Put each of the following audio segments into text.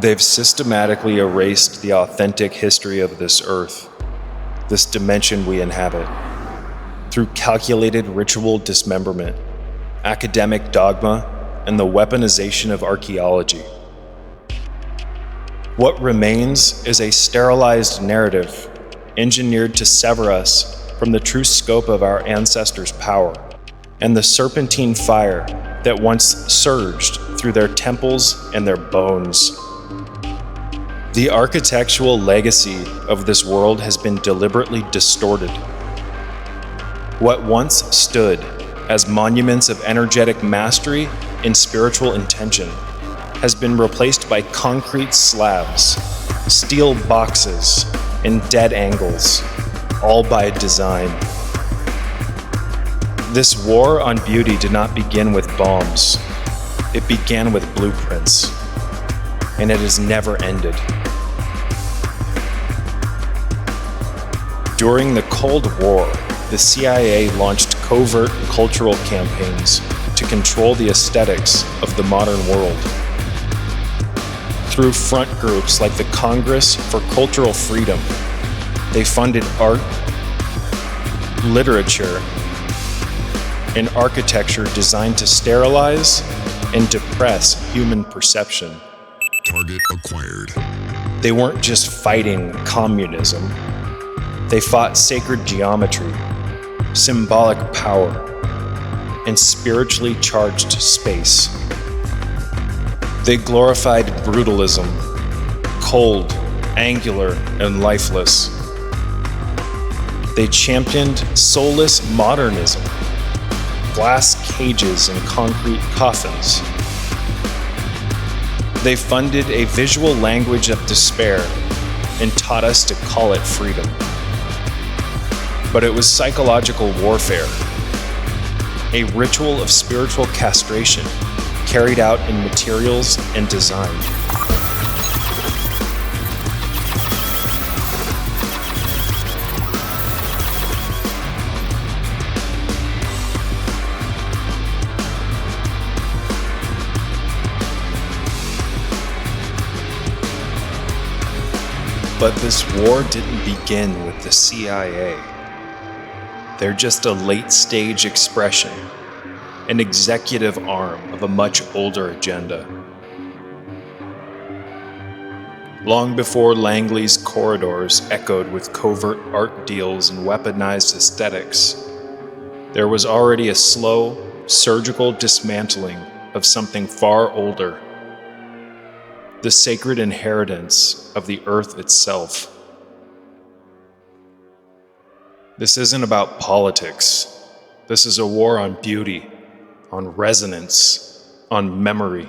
They've systematically erased the authentic history of this earth, this dimension we inhabit, through calculated ritual dismemberment, academic dogma, and the weaponization of archaeology. What remains is a sterilized narrative engineered to sever us from the true scope of our ancestors' power and the serpentine fire that once surged through their temples and their bones. The architectural legacy of this world has been deliberately distorted. What once stood as monuments of energetic mastery and spiritual intention has been replaced by concrete slabs, steel boxes, and dead angles, all by design. This war on beauty did not begin with bombs. It began with blueprints, and it has never ended. During the Cold War, the CIA launched covert cultural campaigns to control the aesthetics of the modern world. Through front groups like the Congress for Cultural Freedom, they funded art, literature, and architecture designed to sterilize and depress human perception. Target acquired. They weren't just fighting communism. They fought sacred geometry, symbolic power, and spiritually charged space. They glorified brutalism, cold, angular, and lifeless. They championed soulless modernism, glass cages and concrete coffins. They funded a visual language of despair and taught us to call it freedom. But it was psychological warfare, a ritual of spiritual castration carried out in materials and design. But this war didn't begin with the CIA. They're just a late-stage expression, an executive arm of a much older agenda. Long before Langley's corridors echoed with covert art deals and weaponized aesthetics, there was already a slow, surgical dismantling of something far older, the sacred inheritance of the earth itself. This isn't about politics. This is a war on beauty, on resonance, on memory.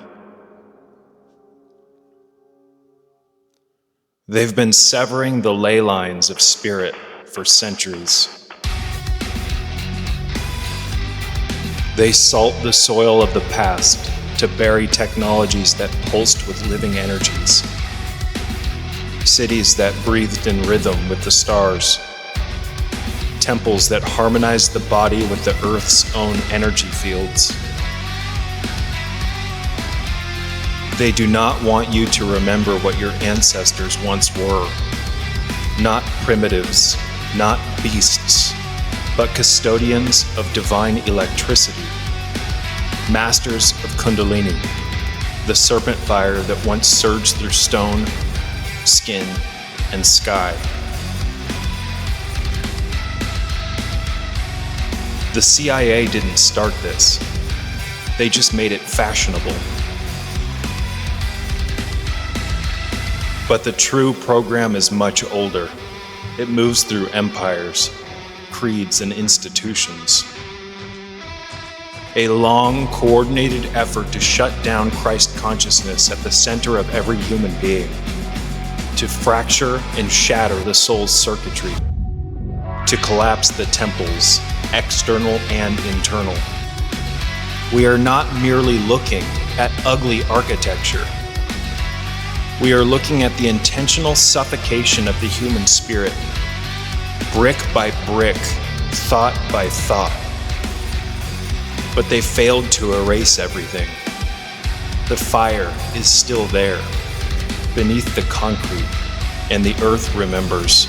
They've been severing the ley lines of spirit for centuries. They salt the soil of the past to bury technologies that pulsed with living energies. Cities that breathed in rhythm with the stars. Temples that harmonized the body with the earth's own energy fields. They do not want you to remember what your ancestors once were. Not primitives, not beasts, but custodians of divine electricity. Masters of Kundalini, the serpent fire that once surged through stone, skin, and sky. The CIA didn't start this. They just made it fashionable. But the true program is much older. It moves through empires, creeds, and institutions. A long, coordinated effort to shut down Christ consciousness at the center of every human being, to fracture and shatter the soul's circuitry, to collapse the temples, external and internal. We are not merely looking at ugly architecture. We are looking at the intentional suffocation of the human spirit, brick by brick, thought by thought. But they failed to erase everything. The fire is still there. beneath the concrete, and the earth remembers.